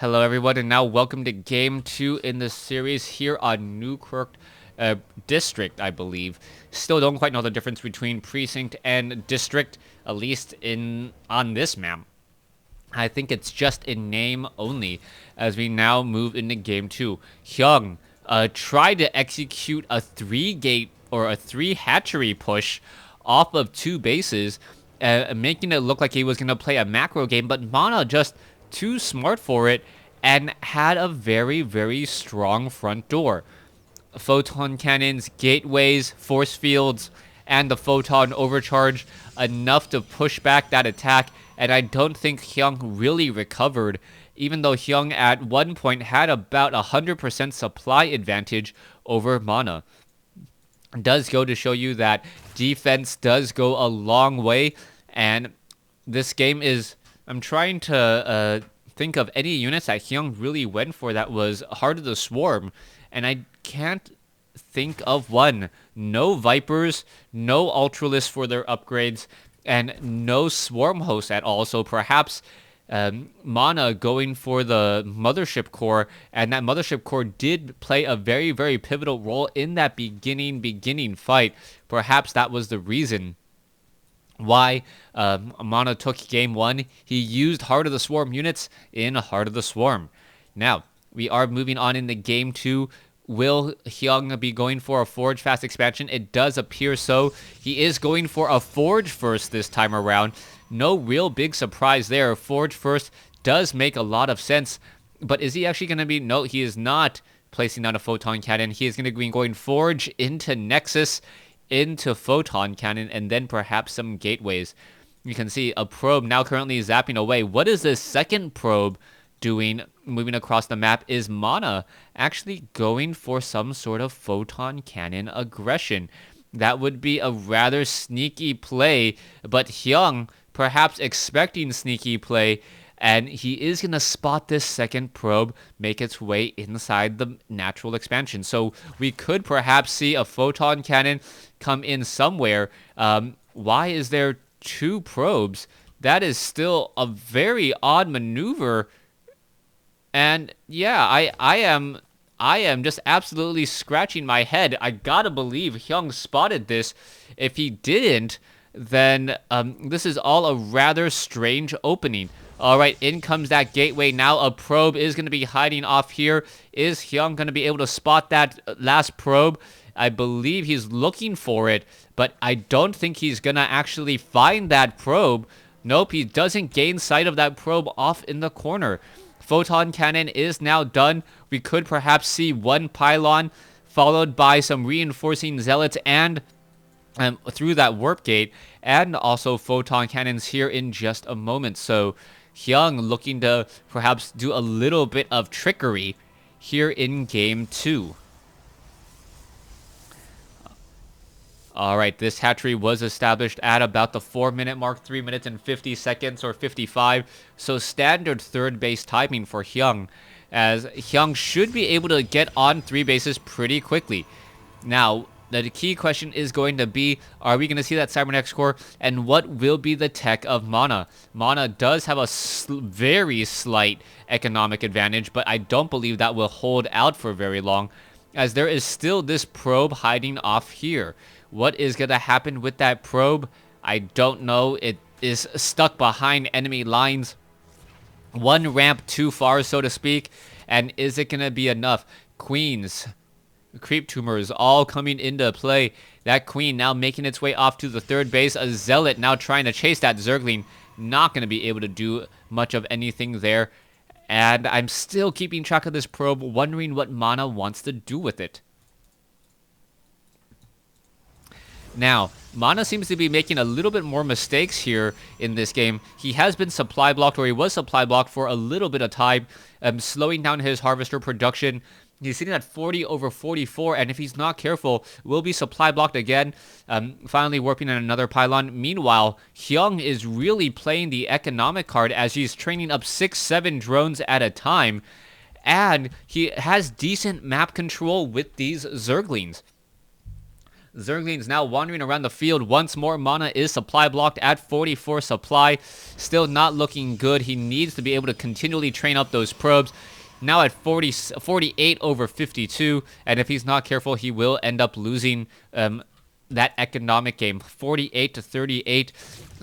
Hello everyone, and now welcome to Game 2 in the series here on Newkirk District, I believe. Still don't quite know the difference between Precinct and District, at least on this map. I think it's just in name only, as we now move into Game 2. Hyun tried to execute a 3-gate or a 3-hatchery push off of 2 bases, making it look like he was going to play a macro game, but Mana just too smart for it and had a very, very strong front door. Photon cannons, gateways, force fields, and the photon overcharge enough to push back that attack, and I don't think Hyun really recovered, even though Hyun at one point had about 100% supply advantage over Mana. It does go to show you that defense does go a long way, and this game is... I'm trying to think of any units that Hyun really went for that was Heart of the Swarm, and I can't think of one. No Vipers, no Ultralisk for their upgrades, and no Swarm Host at all. So perhaps Mana going for the Mothership Core, and that Mothership Core did play a very, very pivotal role in that beginning fight. Perhaps that was the reason why Mana took game 1. He used Heart of the Swarm units in Heart of the Swarm. Now, we are moving on into game 2. Will Hyun be going for a Forge Fast expansion? It does appear so. He is going for a Forge first this time around. No real big surprise there. Forge first does make a lot of sense. But is he actually going to be... No, he is not placing down a Photon Cannon. He is going to be going Forge into Nexus, into Photon Cannon, and then perhaps some gateways. You can see a probe now currently zapping away. What is this second probe doing moving across the map? Is Mana actually going for some sort of Photon Cannon aggression? That would be a rather sneaky play, but Hyun perhaps expecting sneaky play, and he is going to spot this second probe make its way inside the natural expansion. So we could perhaps see a Photon Cannon come in somewhere. Why is there 2 probes? That is still a very odd maneuver. And yeah, I am just absolutely scratching my head. I gotta believe Hyun spotted this. If he didn't, then this is all a rather strange opening. Alright, in comes that gateway. Now a probe is going to be hiding off here. Is Hyun going to be able to spot that last probe? I believe he's looking for it, but I don't think he's going to actually find that probe. Nope, he doesn't gain sight of that probe off in the corner. Photon Cannon is now done. We could perhaps see one pylon followed by some reinforcing zealots and through that warp gate, and also Photon Cannons here in just a moment. So Hyun looking to perhaps do a little bit of trickery here in game 2. Alright, this hatchery was established at about the 4-minute mark, 3 minutes and 50 seconds or 55. So standard third base timing for Hyun, as Hyun should be able to get on 3 bases pretty quickly. Now, the key question is going to be, are we going to see that Cybernetics core, and what will be the tech of Mana? Mana does have a very slight economic advantage, but I don't believe that will hold out for very long, as there is still this probe hiding off here. What is going to happen with that probe? I don't know. It is stuck behind enemy lines, one ramp too far, so to speak, and is it going to be enough? Queens, creep tumors all coming into play. That queen now making its way off to the third base. A zealot now trying to chase that Zergling. Not going to be able to do much of anything there. And I'm still keeping track of this probe, wondering what Mana wants to do with it. Now, Mana seems to be making a little bit more mistakes here in this game. He has been supply blocked, or he was supply blocked for a little bit of time, slowing down his harvester production. He's sitting at 40 over 44, and if he's not careful, will be supply blocked again, finally warping in another pylon. Meanwhile, Hyun is really playing the economic card as he's training up 6-7 drones at a time, and he has decent map control with these Zerglings. Zerglings now wandering around the field once more. Mana is supply blocked at 44 supply. Still not looking good. He needs to be able to continually train up those probes. Now at 48 over 52. And if he's not careful, he will end up losing that economic game. 48 to 38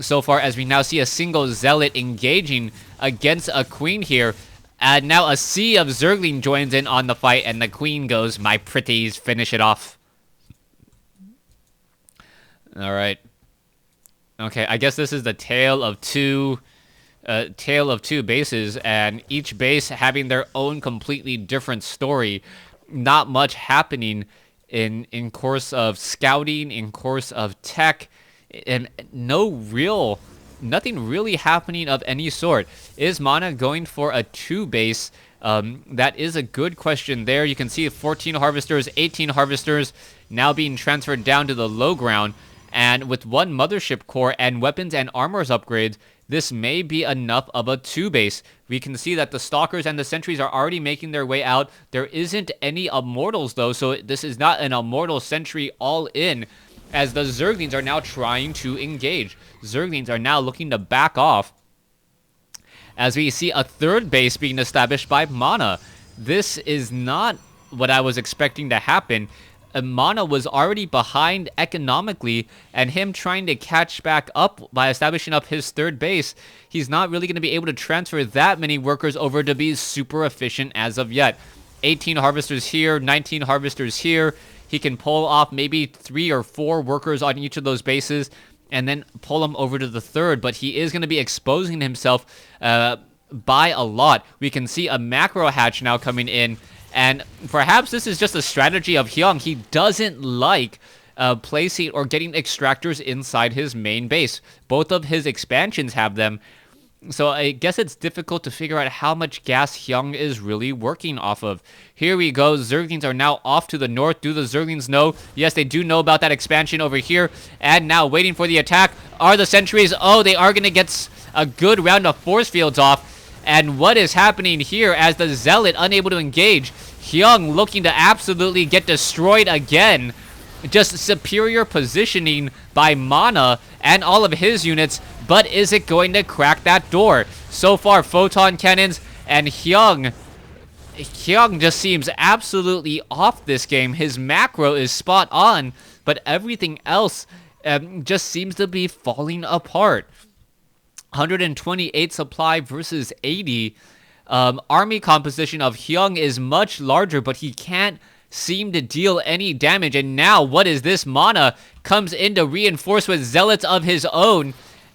so far, as we now see a single Zealot engaging against a Queen here. And now a sea of Zergling joins in on the fight, and the Queen goes, "My pretties, finish it off." Alright. Okay, I guess this is the tale of two bases, and each base having their own completely different story. Not much happening in course of scouting, in course of tech, and nothing really happening of any sort. Is Mana going for a 2 base? That is a good question there. You can see 14 harvesters, 18 harvesters now being transferred down to the low ground. And with 1 mothership core and weapons and armors upgrades, this may be enough of a 2 base. We can see that the stalkers and the sentries are already making their way out. There isn't any immortals though, so this is not an immortal sentry all in, as the Zerglings are now trying to engage. Zerglings are now looking to back off, as we see a 3rd base being established by Mana. This is not what I was expecting to happen. Mana was already behind economically, and him trying to catch back up by establishing up his 3rd base, he's not really going to be able to transfer that many workers over to be super efficient as of yet. 18 harvesters here, 19 harvesters here. He can pull off maybe 3 or 4 workers on each of those bases and then pull them over to the 3rd, but he is going to be exposing himself by a lot. We can see a macro hatch now coming in, and perhaps this is just a strategy of Hyun. He doesn't like placing or getting extractors inside his main base. Both of his expansions have them, so I guess it's difficult to figure out how much gas Hyun is really working off of. Here we go. Zerglings are now off to the north. Do the Zerglings know? Yes, they do know about that expansion over here. And now waiting for the attack are the sentries. Oh, they are going to get a good round of force fields off. And what is happening here as the Zealot unable to engage? Hyun looking to absolutely get destroyed again. Just superior positioning by Mana and all of his units, but is it going to crack that door? So far, photon cannons and Hyun just seems absolutely off this game. His macro is spot on, but everything else just seems to be falling apart. 128 supply versus 80. Army composition of Hyun is much larger, but he can't seem to deal any damage. And now, what is this? Mana comes in to reinforce with zealots of his own.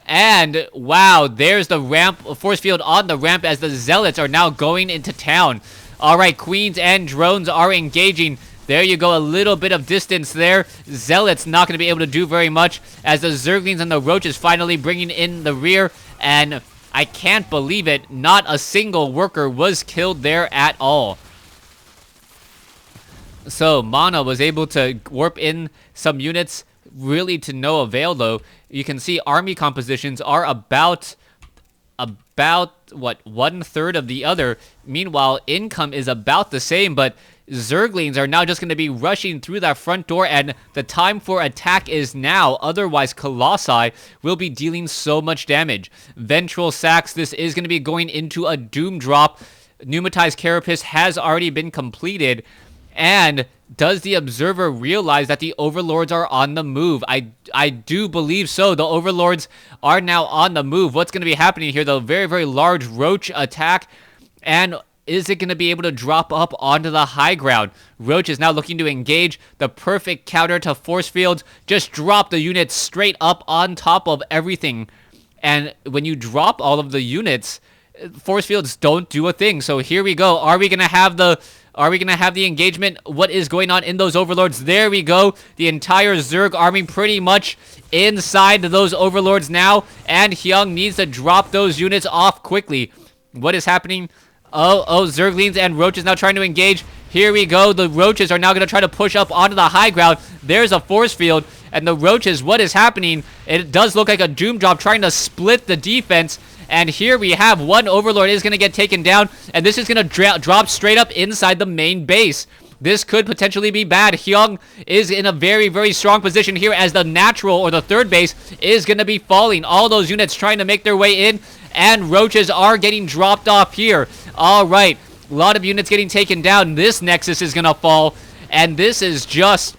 And wow, there's the ramp, force field on the ramp, as the zealots are now going into town. All right, queens and drones are engaging. There you go, a little bit of distance there. Zealots not going to be able to do very much, as the Zerglings and the Roaches finally bringing in the rear. And I can't believe it, not a single worker was killed there at all. So Mana was able to warp in some units, really to no avail though. You can see army compositions are about what, 1/3 of the other. Meanwhile, income is about the same, but Zerglings are now just going to be rushing through that front door, and the time for attack is now. Otherwise, Colossi will be dealing so much damage. Ventral Sacs, this is going to be going into a doom drop. Pneumatized Carapace has already been completed. And does the Observer realize that the Overlords are on the move? I do believe so. The Overlords are now on the move. What's going to be happening here? The very, very large Roach attack. And is it going to be able to drop up onto the high ground? Roach is now looking to engage. The perfect counter to force fields. Just drop the units straight up on top of everything. And when you drop all of the units, force fields don't do a thing. So here we go. Are we going to have the engagement? What is going on in those Overlords? There we go. The entire Zerg army pretty much inside those Overlords now. And Hyun needs to drop those units off quickly. What is happening? Oh, Zerglings and Roaches now trying to engage. Here we go. The Roaches are now going to try to push up onto the high ground. There's a force field. And the Roaches, what is happening? It does look like a doom drop trying to split the defense. And here we have one Overlord is going to get taken down. And this is going to drop straight up inside the main base. This could potentially be bad. Hyun is in a very, very strong position here as the natural or the third base is going to be falling. All those units trying to make their way in, and roaches are getting dropped off here. All right, a lot of units getting taken down. This nexus is going to fall, and this is just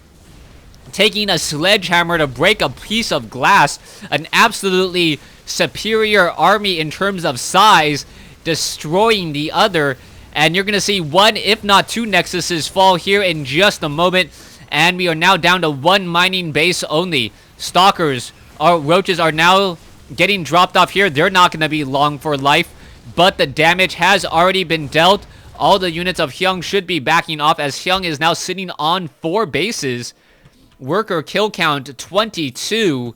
taking a sledgehammer to break a piece of glass. An absolutely superior army in terms of size, destroying the other. And you're going to see one, if not two nexuses fall here in just a moment. And we are now down to one mining base only. Stalkers, our roaches are now getting dropped off here. They're not going to be long for life, but the damage has already been dealt. All the units of Hyun should be backing off as Hyun is now sitting on 4 bases. Worker kill count 22,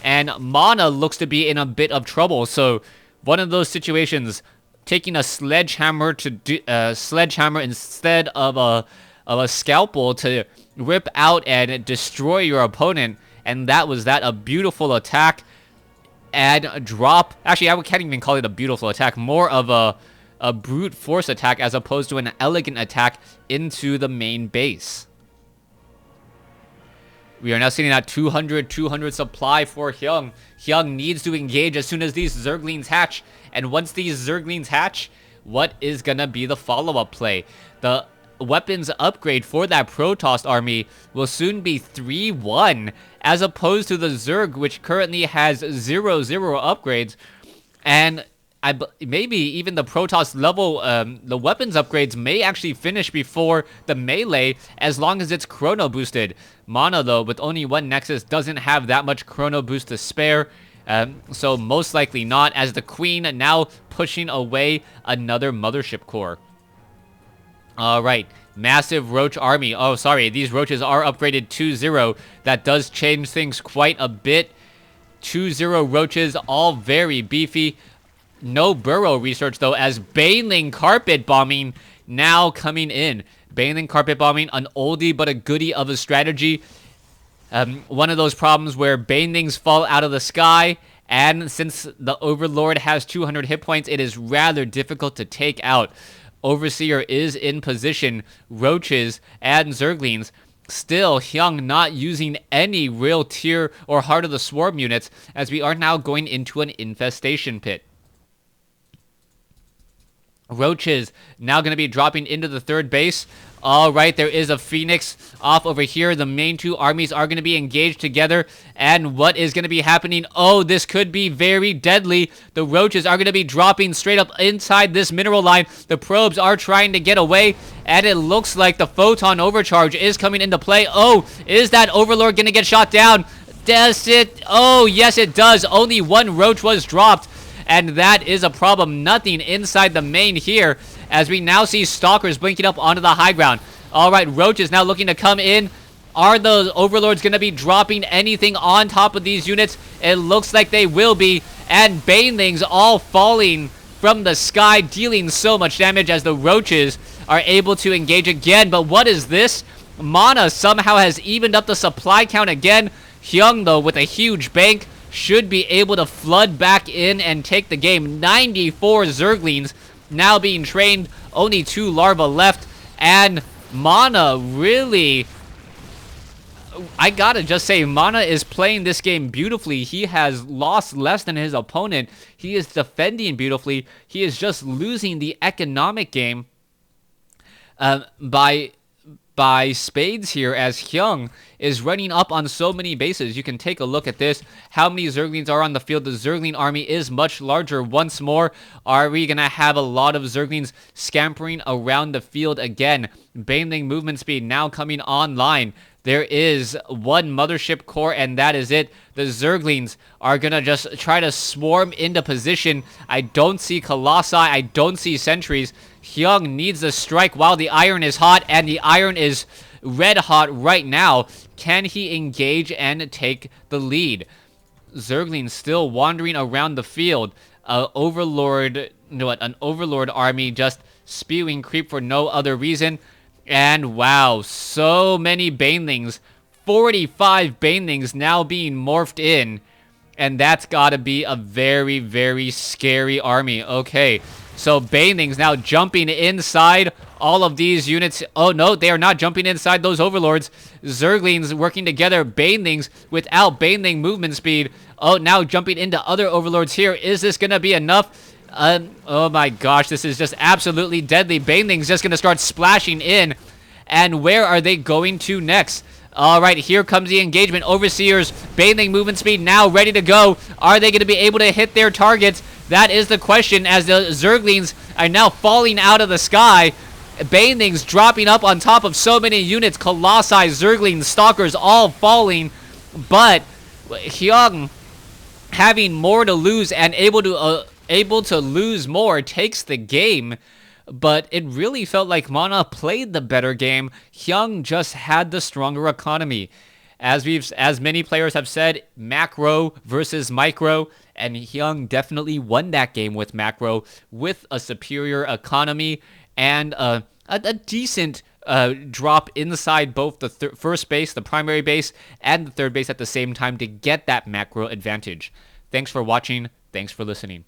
and Mana looks to be in a bit of trouble. So one of those situations, taking a sledgehammer to do sledgehammer instead of a scalpel to rip out and destroy your opponent, and that was that. A beautiful attack and drop. Actually, I can't even call it a beautiful attack. More of a brute force attack as opposed to an elegant attack into the main base. We are now sitting at 200 supply for Hyun. Hyun needs to engage as soon as these Zerglings hatch. And once these Zerglings hatch, what is going to be the follow-up play? The weapons upgrade for that Protoss army will soon be 3-1, as opposed to the Zerg, which currently has 0-0 upgrades. And maybe even the Protoss level, the weapons upgrades may actually finish before the melee, as long as it's chrono boosted. Mana, though, with only one nexus, doesn't have that much chrono boost to spare. So most likely not, as the Queen now pushing away another mothership core. Alright, massive roach army. Oh, sorry, these roaches are upgraded 2-0. That does change things quite a bit. 2-0 roaches, all very beefy. No burrow research, though, as Baneling carpet bombing now coming in. Baneling carpet bombing, an oldie but a goodie of a strategy. One of those problems where Banelings fall out of the sky, and since the Overlord has 200 hit points, it is rather difficult to take out. Overseer is in position. Roaches and Zerglings. Still, Hyun not using any real tier or Heart of the Swarm units, as we are now going into an infestation pit. Roaches now going to be dropping into the third base. Alright, there is a Phoenix off over here. The main two armies are going to be engaged together. And what is going to be happening? Oh, this could be very deadly. The roaches are going to be dropping straight up inside this mineral line. The probes are trying to get away. And it looks like the photon overcharge is coming into play. Oh, is that Overlord going to get shot down? Does it? Oh, yes, it does. Only one roach was dropped. And that is a problem. Nothing inside the main here, as we now see Stalkers blinking up onto the high ground. Alright, Roach is now looking to come in. Are the Overlords going to be dropping anything on top of these units? It looks like they will be. And Banelings all falling from the sky, dealing so much damage as the Roaches are able to engage again. But what is this? Mana somehow has evened up the supply count again. Hyun, though, with a huge bank, should be able to flood back in and take the game. 94 Zerglings now being trained. Only 2 larvae left. And Mana really... I gotta just say, Mana is playing this game beautifully. He has lost less than his opponent. He is defending beautifully. He is just losing the economic game by spades here, as Hyun is running up on so many bases. You can take a look at this. How many Zerglings are on the field? The Zergling army is much larger once more. Are we going to have a lot of Zerglings scampering around the field again? Baneling movement speed now coming online. There is one mothership core, and that is it. The Zerglings are going to just try to swarm into position. I don't see Colossi. I don't see sentries. Hyun needs a strike while the iron is hot, and the iron is red hot right now. Can he engage and take the lead? Zerglings still wandering around the field. An Overlord army just spewing creep for no other reason. And wow, so many Banelings. 45 Banelings now being morphed in. And that's gotta be a very, very scary army. Okay, So Banelings now jumping inside all of these units. Oh no, they are not jumping inside those overlords. Zerglings working together. Banelings without Baneling movement speed. Oh, now jumping into other overlords here. Is this gonna be enough? Oh my gosh, this is just absolutely deadly. Banelings just gonna start splashing in. And where are they going to next? All right, here comes the engagement. Overseers, Baneling movement speed now ready to go. Are they going to be able to hit their targets? That is the question, as the Zerglings are now falling out of the sky. Banelings dropping up on top of so many units. Colossi, Zerglings, Stalkers all falling. But Hyun, having more to lose and able to lose more, takes the game. But it really felt like Mana played the better game. Hyun just had the stronger economy. As many players have said, macro versus micro, and Hyun definitely won that game with macro with a superior economy and a decent drop inside both the first base, the primary base, and the third base at the same time to get that macro advantage. Thanks for watching. Thanks for listening.